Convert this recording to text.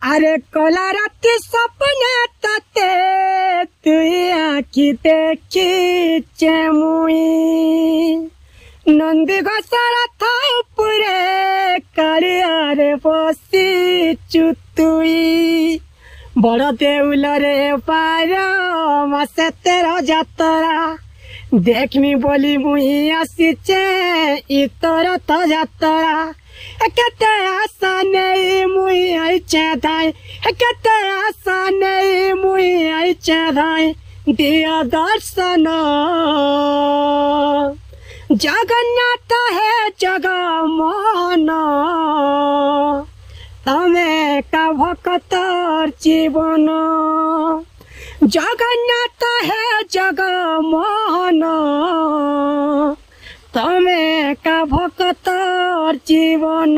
अरे कला राती सपने तते तुई आखि देखी मुई नंदी घोषार था उपरे कालियारे बसी चुतुई बड़ देउल रे पार मासे 13 जातरा देखमी बोली मुई आसीचे इतर तो जातरा केते आशा नहीं मुई आइचे धाई केते आशा नहीं मुई आइचे धाई दिया दर्शन जगन्नाथ है जगमोहन तमे का भक्तर जीवन जगन्नाथ है जगमोहन तमे का भक्तर जीवन।